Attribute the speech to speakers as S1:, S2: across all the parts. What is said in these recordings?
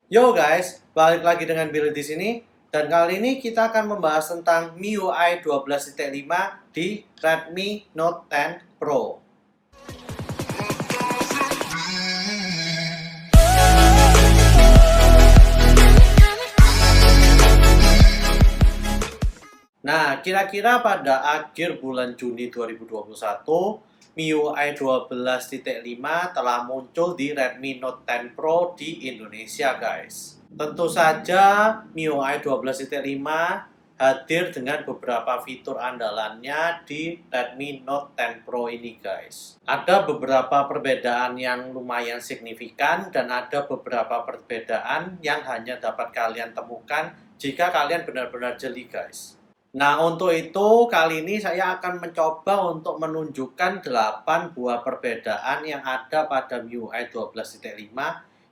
S1: Yo guys, balik lagi dengan Billy di sini. Dan kali ini kita akan membahas tentang MIUI 12.5 di Redmi Note 10 Pro. Nah, kira-kira pada akhir bulan Juni 2021, MIUI 12.5 telah muncul di Redmi Note 10 Pro di Indonesia, guys. Tentu saja MIUI 12.5 hadir dengan beberapa fitur andalannya di Redmi Note 10 Pro ini, guys. Ada beberapa perbedaan yang lumayan signifikan dan ada beberapa perbedaan yang hanya dapat kalian temukan jika kalian benar-benar jeli, guys. Nah, untuk itu kali ini saya akan mencoba untuk menunjukkan 8 buah perbedaan yang ada pada MIUI 12.5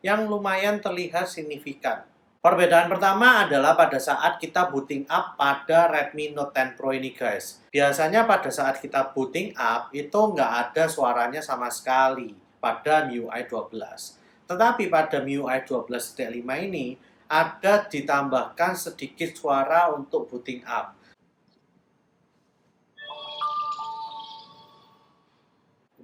S1: yang lumayan terlihat signifikan. Perbedaan pertama adalah pada saat kita booting up pada Redmi Note 10 Pro ini, guys. Biasanya pada saat kita booting up itu nggak ada suaranya sama sekali pada MIUI 12. Tetapi pada MIUI 12.5 ini ada ditambahkan sedikit suara untuk booting up.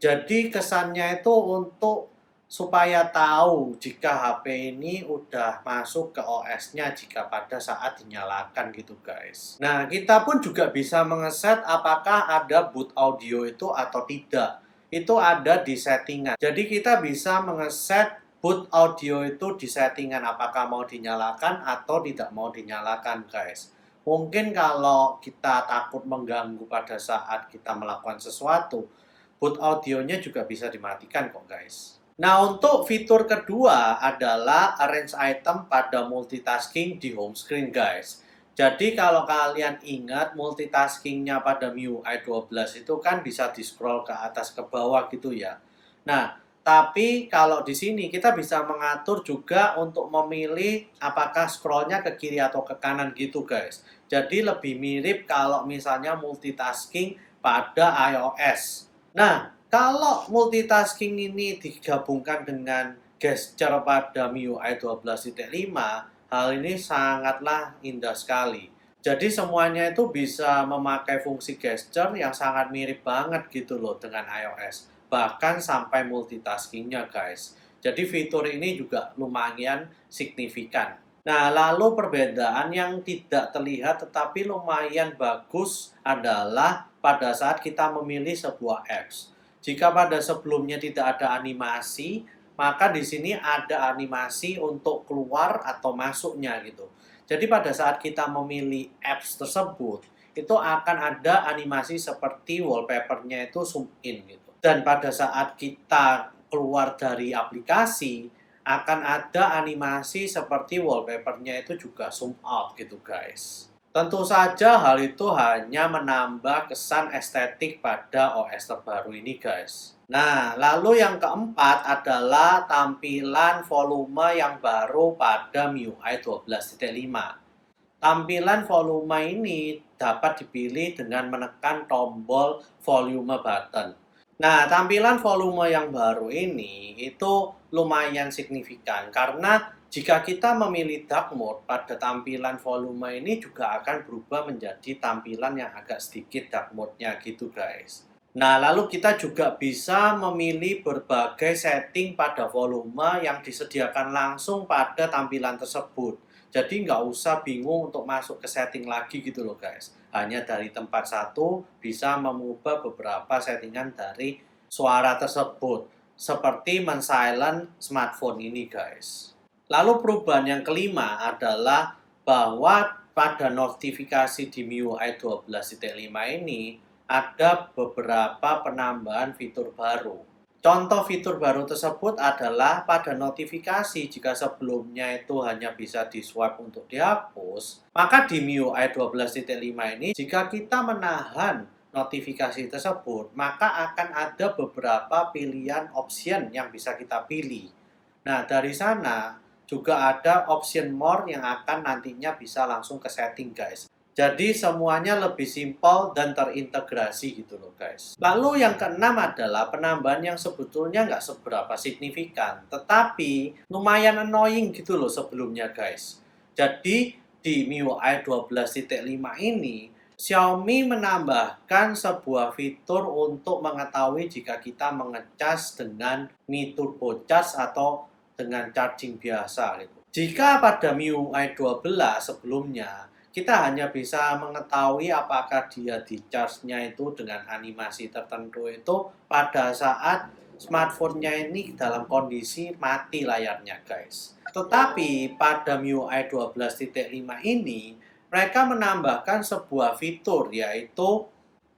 S1: Jadi kesannya itu untuk supaya tahu jika HP ini udah masuk ke OS-nya jika pada saat dinyalakan gitu, guys. Nah, kita pun juga bisa mengeset apakah ada boot audio itu atau tidak. Itu ada di settingan. Jadi kita bisa mengeset boot audio itu di settingan apakah mau dinyalakan atau tidak mau dinyalakan, guys. Mungkin kalau kita takut mengganggu pada saat kita melakukan sesuatu, boot audionya juga bisa dimatikan kok, guys. Nah, untuk fitur kedua adalah arrange item pada multitasking di home screen, guys. Jadi kalau kalian ingat multitaskingnya pada MIUI 12 itu kan bisa di-scroll ke atas ke bawah gitu ya. Nah, tapi kalau di sini kita bisa mengatur juga untuk memilih apakah scrollnya ke kiri atau ke kanan gitu, guys. Jadi lebih mirip kalau misalnya multitasking pada iOS. Nah, kalau multitasking ini digabungkan dengan gesture pada MIUI 12.5, hal ini sangatlah indah sekali. Jadi semuanya itu bisa memakai fungsi gesture yang sangat mirip banget gitu loh dengan iOS. Bahkan sampai multitaskingnya, guys. Jadi fitur ini juga lumayan signifikan. Nah, lalu perbedaan yang tidak terlihat tetapi lumayan bagus adalah pada saat kita memilih sebuah apps. Jika pada sebelumnya tidak ada animasi, maka di sini ada animasi untuk keluar atau masuknya gitu. Jadi pada saat kita memilih apps tersebut, itu akan ada animasi seperti wallpapernya itu zoom in gitu. Dan pada saat kita keluar dari aplikasi, akan ada animasi seperti wallpapernya itu juga zoom out gitu, guys. Tentu saja hal itu hanya menambah kesan estetik pada OS terbaru ini, guys. Nah, lalu yang keempat adalah tampilan volume yang baru pada MIUI 12.5. Tampilan volume ini dapat dipilih dengan menekan tombol volume button. Nah, tampilan volume yang baru ini itu lumayan signifikan karena jika kita memilih dark mode pada tampilan volume ini juga akan berubah menjadi tampilan yang agak sedikit dark mode-nya gitu, guys. Nah, lalu kita juga bisa memilih berbagai setting pada volume yang disediakan langsung pada tampilan tersebut. Jadi nggak usah bingung untuk masuk ke setting lagi gitu loh, guys. Hanya dari tempat satu bisa mengubah beberapa settingan dari suara tersebut. Seperti men-silent smartphone ini, guys. Lalu perubahan yang kelima adalah bahwa pada notifikasi di MIUI 12.5 ini ada beberapa penambahan fitur baru. Contoh fitur baru tersebut adalah pada notifikasi jika sebelumnya itu hanya bisa di-swipe untuk dihapus, maka di MIUI 12.5 ini jika kita menahan notifikasi tersebut, maka akan ada beberapa pilihan option yang bisa kita pilih. Nah, dari sana juga ada option more yang akan nantinya bisa langsung ke setting, guys. Jadi semuanya lebih simpel dan terintegrasi gitu loh guys. Lalu yang keenam adalah penambahan yang sebetulnya nggak seberapa signifikan, tetapi lumayan annoying gitu loh sebelumnya guys. Jadi di MIUI 12.5 ini, Xiaomi menambahkan sebuah fitur untuk mengetahui jika kita mengecas dengan Mi Turbo Charge atau dengan charging biasa gitu. Jika pada MIUI 12 sebelumnya, kita hanya bisa mengetahui apakah dia di charge-nya itu dengan animasi tertentu itu pada saat smartphone-nya ini dalam kondisi mati layarnya guys. Tetapi pada MIUI 12.5 ini, mereka menambahkan sebuah fitur yaitu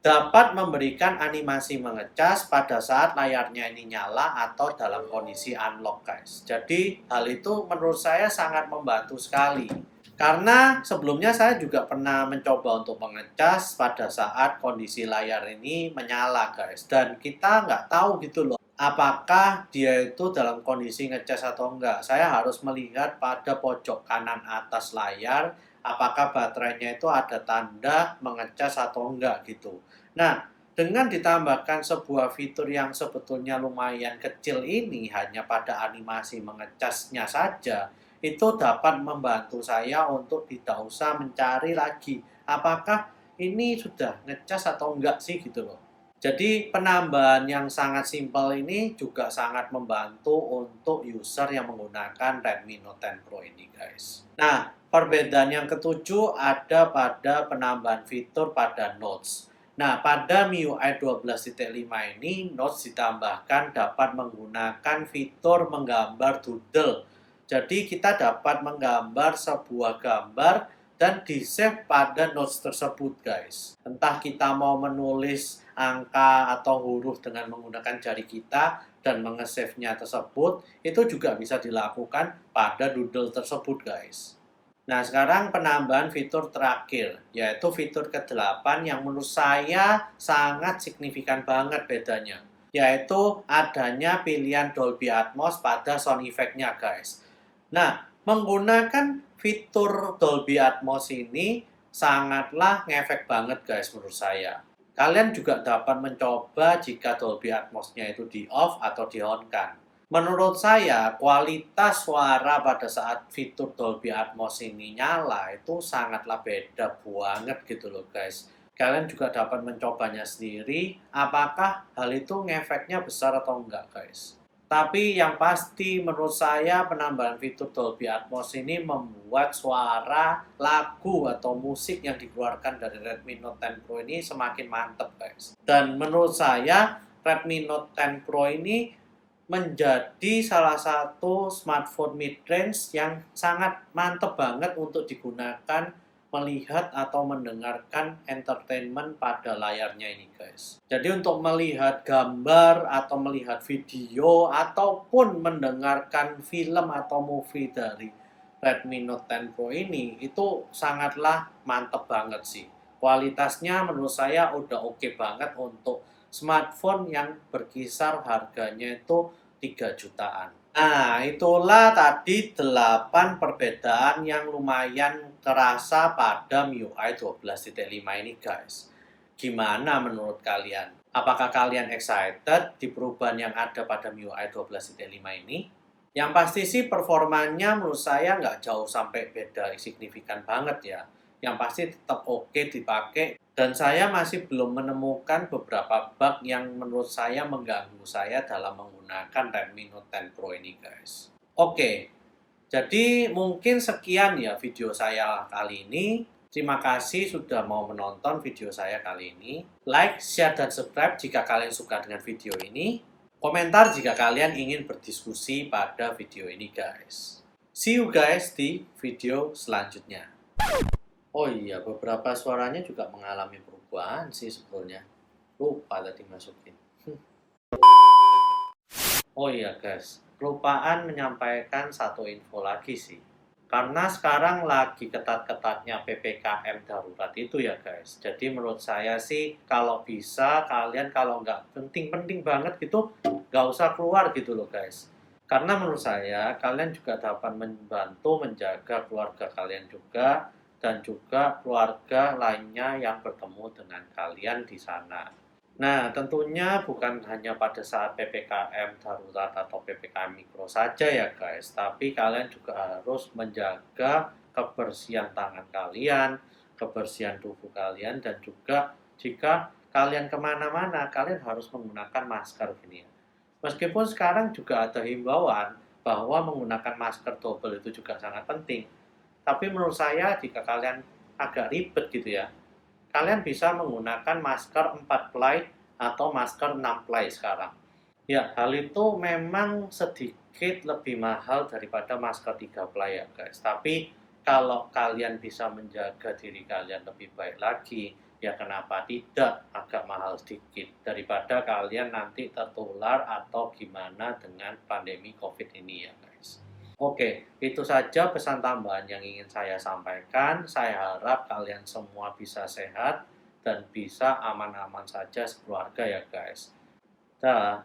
S1: dapat memberikan animasi mengecas pada saat layarnya ini nyala atau dalam kondisi unlock guys. Jadi hal itu menurut saya sangat membantu sekali. Karena sebelumnya saya juga pernah mencoba untuk mengecas pada saat kondisi layar ini menyala guys. Dan kita nggak tahu gitu loh, apakah dia itu dalam kondisi ngecas atau enggak. Saya harus melihat pada pojok kanan atas layar, apakah baterainya itu ada tanda mengecas atau enggak gitu. Nah, dengan ditambahkan sebuah fitur yang sebetulnya lumayan kecil ini hanya pada animasi mengecasnya saja, itu dapat membantu saya untuk tidak usah mencari lagi apakah ini sudah ngecas atau enggak sih gitu loh. Jadi penambahan yang sangat simpel ini juga sangat membantu untuk user yang menggunakan Redmi Note 10 Pro ini guys. Nah, perbedaan yang ketujuh ada pada penambahan fitur pada Notes. Nah, pada MIUI 12.5 ini, Notes ditambahkan dapat menggunakan fitur menggambar doodle. Jadi, kita dapat menggambar sebuah gambar dan di-save pada notes tersebut, guys. Entah kita mau menulis angka atau huruf dengan menggunakan jari kita dan menge-save-nya tersebut, itu juga bisa dilakukan pada doodle tersebut, guys. Nah, sekarang penambahan fitur terakhir, yaitu fitur ke-8 yang menurut saya sangat signifikan banget bedanya, yaitu adanya pilihan Dolby Atmos pada sound effect-nya, guys. Nah, menggunakan fitur Dolby Atmos ini sangatlah ngefek banget, guys, menurut saya. Kalian juga dapat mencoba jika Dolby Atmos-nya itu di-off atau di-on-kan. Menurut saya, kualitas suara pada saat fitur Dolby Atmos ini nyala itu sangatlah beda banget gitu loh guys. Kalian juga dapat mencobanya sendiri, apakah hal itu ngefeknya besar atau enggak guys. Tapi yang pasti menurut saya penambahan fitur Dolby Atmos ini membuat suara lagu atau musik yang dikeluarkan dari Redmi Note 10 Pro ini semakin mantep guys. Dan menurut saya Redmi Note 10 Pro ini menjadi salah satu smartphone mid-range yang sangat mantep banget untuk digunakan melihat atau mendengarkan entertainment pada layarnya ini guys. Jadi untuk melihat gambar atau melihat video ataupun mendengarkan film atau movie dari Redmi Note 10 Pro ini itu sangatlah mantep banget sih. Kualitasnya menurut saya udah oke banget untuk smartphone yang berkisar harganya itu 3 jutaan. Nah, itulah tadi 8 perbedaan yang lumayan terasa pada MIUI 12.5 ini guys. Gimana menurut kalian? Apakah kalian excited di perubahan yang ada pada MIUI 12.5 ini? Yang pasti sih performanya menurut saya nggak jauh sampai beda signifikan banget ya. Yang pasti tetap oke dipakai dan saya masih belum menemukan beberapa bug yang menurut saya mengganggu saya dalam menggunakan Redmi Note 10 Pro ini guys. Oke, jadi mungkin sekian ya video saya kali ini. Terima kasih sudah mau menonton video saya kali ini. Like, share, dan subscribe jika kalian suka dengan video ini. Komentar jika kalian ingin berdiskusi pada video ini guys. See you guys di video selanjutnya. Oh iya, beberapa suaranya juga mengalami perubahan sih sebetulnya. Lupa tadi masukin. Oh iya guys, kelupaan menyampaikan satu info lagi sih. Karena sekarang lagi ketat-ketatnya PPKM darurat itu ya guys. Jadi menurut saya sih kalau bisa kalian kalau nggak penting-penting banget gitu, nggak usah keluar gitu loh guys. Karena menurut saya kalian juga dapat membantu menjaga keluarga kalian juga dan juga keluarga lainnya yang bertemu dengan kalian di sana. Nah, tentunya bukan hanya pada saat PPKM darurat atau PPKM mikro saja ya guys, tapi kalian juga harus menjaga kebersihan tangan kalian, kebersihan tubuh kalian, dan juga jika kalian kemana-mana, kalian harus menggunakan masker gini ya. Meskipun sekarang juga ada himbauan bahwa menggunakan masker double itu juga sangat penting, tapi menurut saya jika kalian agak ribet gitu ya, kalian bisa menggunakan masker 4 ply atau masker 6 ply sekarang. Ya, hal itu memang sedikit lebih mahal daripada masker 3 ply ya guys. Tapi kalau kalian bisa menjaga diri kalian lebih baik lagi, ya kenapa tidak agak mahal sedikit daripada kalian nanti tertular atau gimana dengan pandemi COVID ini ya guys. Oke, itu saja pesan tambahan yang ingin saya sampaikan. Saya harap kalian semua bisa sehat dan bisa aman-aman saja sekeluarga ya guys. Dah.